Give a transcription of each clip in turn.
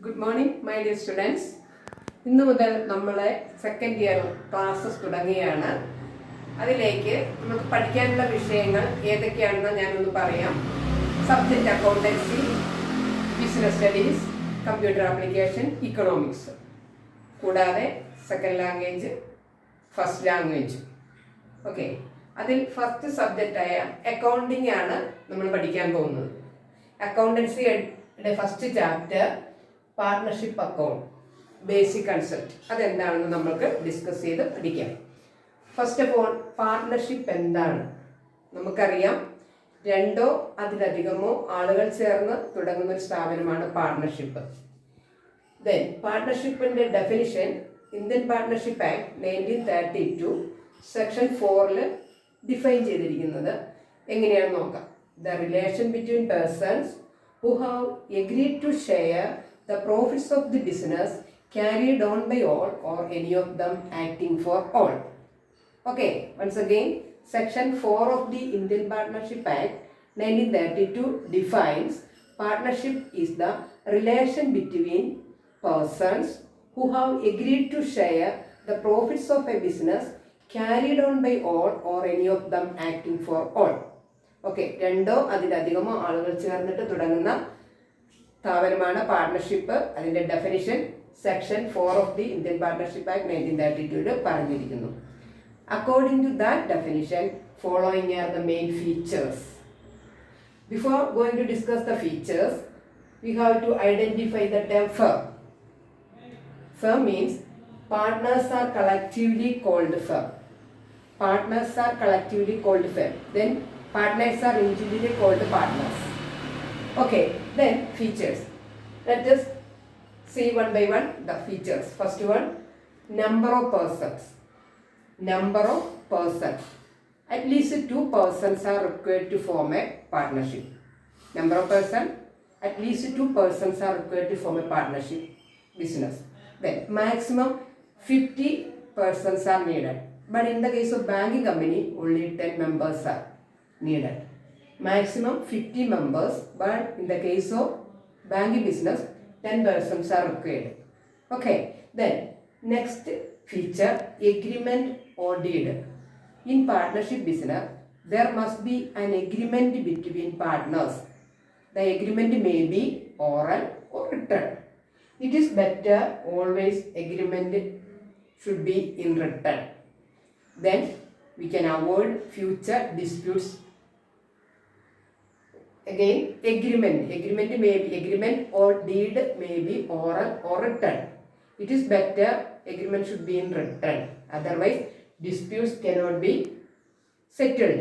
Good morning, my dear students. ഇന്നു മുതൽ നമ്മളെ സെക്കൻഡ് ഇയർ ക്ലാസ്സസ് തുടങ്ങുകയാണ്. അതിലേക്ക് നമുക്ക് പഠിക്കാനുള്ള വിഷയങ്ങൾ ഏതൊക്കെയാണെന്ന് ഞാനൊന്ന് പറയാം. Subject accountancy, business studies, computer application, economics, കൂടാതെ second language, first language. Okay, അതിൽ ഫസ്റ്റ് സബ്ജക്റ്റായ അക്കൗണ്ടിങ് ആണ് നമ്മൾ പഠിക്കാൻ പോകുന്നത്. അക്കൗണ്ടൻസിയുടെ first chapter partnership account, basic concept, അതെന്താണെന്ന് നമുക്ക് ഡിസ്കസ് ചെയ്ത് പഠിക്കാം. ഫസ്റ്റ് ഓഫ് ഓൾ, പാർട്ണർഷിപ്പ് എന്താണ്? നമുക്കറിയാം, രണ്ടോ അതിലധികമോ ആളുകൾ ചേർന്ന് തുടങ്ങുന്ന ഒരു സ്ഥാപനമാണ് പാർട്ണർഷിപ്പ്. ദെൻ പാർട്ണർഷിപ്പിന്റെ definition Indian partnership act 1932 section 4 define ചെയ്തിരിക്കുന്നത് എങ്ങനെയാണെന്ന് നോക്കാം. The relation between persons who have agreed to share the profits of the business carried on by all or any of them acting for all. Okay, once again, section 4 of the Indian Partnership Act 1932 defines partnership is the relation between persons who have agreed to share the profits of a business carried on by all or any of them acting for all. Okay, രണ്ടോ അതിലധികമോ ആളുകൾ ചേർന്നിട്ട് തുടങ്ങുന്ന സ്ഥാപനമാണ് partnership. അതിൻ്റെ definition section 4 of the Indian partnership act 1932 പറഞ്ഞിരിക്കുന്നു. According to that definition, following are the main features. Before going to discuss the features, we have to identify the term firm. Firm means partners are collectively called firm. Partners are collectively called firm. Then partners are individually called partners. Okay, then features. Let us see one by one the features. First one, number of persons. Number of persons. At least 2 persons are required to form a partnership. Number of persons, at least 2 persons are required to form a partnership business. Then maximum 50 persons are needed. But in the case of banking company, only 10 members are needed. Maximum 50 members, but in the case of banking business, 10 persons are required. Okay, then next feature, agreement or deed. In partnership business, there must be an agreement between partners. The agreement may be oral or written. It is better always agreement should be in written. Then we can avoid future disputes. Again, agreement may be agreement or deed may be oral or written. It is better agreement should be in written, otherwise disputes cannot be settled.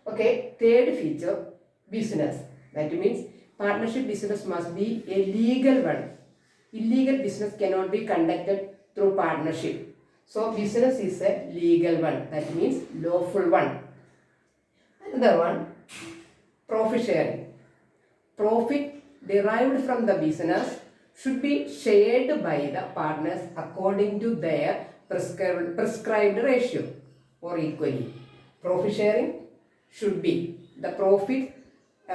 Okay, third feature, business. That means partnership business must be a legal one. Illegal business cannot be conducted through partnership. So business is a legal one, that means lawful one. Another one, profit sharing. Profit derived from the business should be shared by the partners according to their prescribed ratio or equally. Profit sharing should be the profit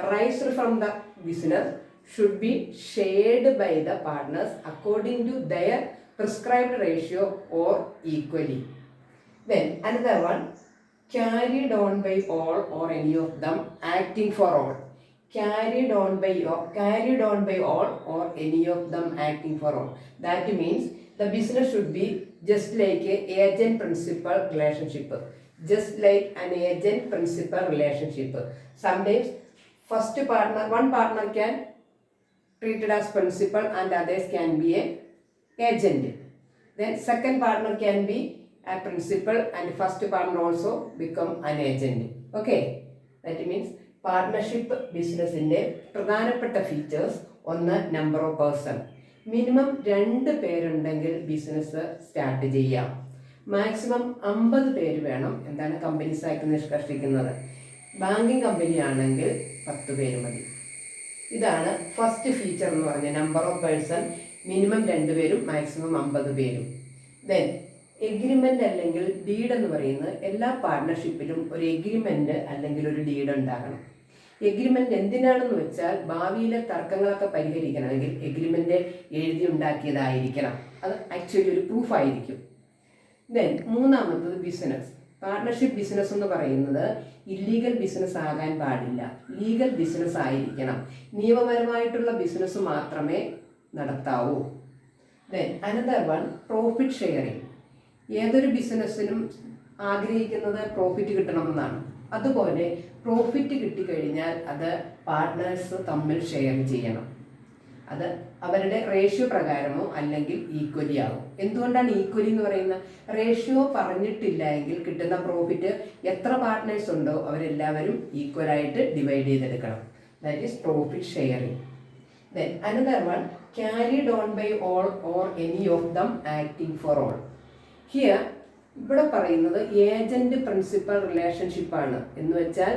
arised from the business should be shared by the partners according to their prescribed ratio or equally. Then another one, carried on by all or any of them acting for all. Carried on by all or any of them acting for all. That means the business should be just like a agent principal relationship. Just like an agent principal relationship. Sometimes one partner can treated as principal and others can be a agent. Then second partner can be a principal and first partner also become an agent. Okay, that means partnership business inde പ്രധാനപ്പെട്ട features, ഒന്ന്, number of person. Minimum 2 പേരുണ്ടെങ്കിൽ business start ചെയ്യാം. Maximum 50 പേര് വേണം. എന്താണ് companies ആയിട്ട് നിഷ്കർഷിക്കുന്നത്. Banking company ആണെങ്കിൽ 10 പേര് മതി. ഇതാണ് ഫസ്റ്റ് ഫീച്ചർ എന്ന് പറഞ്ഞാൽ നമ്പർ ഓഫ് പേഴ്സൺ, മിനിമം 2 പേരും മാക്സിമം 50 പേരും. ദെൻ എഗ്രിമെൻ്റ് അല്ലെങ്കിൽ ഡീഡ് എന്ന് പറയുന്നത് എല്ലാ പാർട്ണർഷിപ്പിലും ഒരു എഗ്രിമെൻ്റ് അല്ലെങ്കിൽ ഒരു ഡീഡ് ഉണ്ടാകണം. എഗ്രിമെന്റ് എന്തിനാണെന്ന് വെച്ചാൽ ഭാവിയിലെ തർക്കങ്ങളൊക്കെ പരിഹരിക്കണമെങ്കിൽ എഗ്രിമെന്റ് എഴുതി ഉണ്ടാക്കിയതായിരിക്കണം. അത് ആക്ച്വലി ഒരു പ്രൂഫ് ആയിരിക്കും. ദെൻ മൂന്നാമത്തത് ബിസിനസ്. പാർട്ട്ണർഷിപ്പ് ബിസിനസ് എന്ന് പറയുന്നത് ഇല്ലീഗൽ ബിസിനസ് ആകാൻ പാടില്ല, ലീഗൽ ബിസിനസ് ആയിരിക്കണം. നിയമപരമായിട്ടുള്ള ബിസിനസ് മാത്രമേ നടത്താവൂ. Then another one profit sharing. ഏതൊരു ബിസിനസ്സിനും ആഗ്രഹിക്കുന്നത് പ്രോഫിറ്റ് കിട്ടണമെന്നാണ്. അതുപോലെ പ്രോഫിറ്റ് കിട്ടിക്കഴിഞ്ഞാൽ അത് പാർട്ട്നേഴ്സ് തമ്മിൽ ഷെയർ ചെയ്യണം. അത് അവരുടെ റേഷ്യോ പ്രകാരമോ അല്ലെങ്കിൽ ഈക്വലി ആകും. എന്തുകൊണ്ടാണ് ഈക്വലി എന്ന് പറയുന്നത്? റേഷ്യോ പറഞ്ഞിട്ടില്ല എങ്കിൽ കിട്ടുന്ന പ്രോഫിറ്റ് എത്ര പാർട്ട്നേഴ്സ് ഉണ്ടോ അവരെല്ലാവരും ഈക്വലായിട്ട് ഡിവൈഡ് ചെയ്തെടുക്കണം. That is profit sharing. Then another one carried on by all or any of them acting for all. Here ഇവിടെ പറയുന്നത് ഏജന്റ് പ്രിൻസിപ്പൽ റിലേഷൻഷിപ്പാണ്. എന്ന് വെച്ചാൽ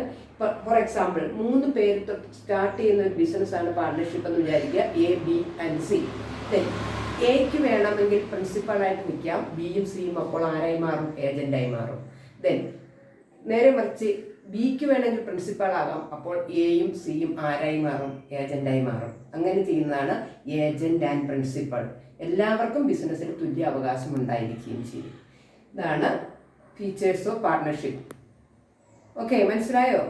ഫോർ എക്സാമ്പിൾ 3 പേര് സ്റ്റാർട്ട് ചെയ്യുന്ന ഒരു ബിസിനസ്സാണ് പാർട്ട്ണർഷിപ്പ് എന്ന് വിചാരിക്കുക, A, B and C. Then എക്ക് വേണമെങ്കിൽ പ്രിൻസിപ്പളായിട്ട് നിൽക്കാം, ബിയും സിയും അപ്പോൾ ആരായി മാറും? ഏജന്റായി മാറും. ദെൻ നേരെ മറിച്ച് ബിക്ക് വേണമെങ്കിൽ പ്രിൻസിപ്പൾ ആകാം, അപ്പോൾ എയും സിയും ആരായി മാറും? ഏജന്റായി മാറും. അങ്ങനെ ചെയ്യുന്നതാണ് ഏജന്റ് ആൻഡ് പ്രിൻസിപ്പൾ. എല്ലാവർക്കും ബിസിനസ്സിൽ തുല്യ അവകാശം ഉണ്ടായിരിക്കുകയും ചെയ്യും. ഇതാണ് ഫീച്ചേഴ്സ് ഓഫ് പാർട്ട്ണർഷിപ്പ്. ഓക്കെ, മനസ്സിലായോ?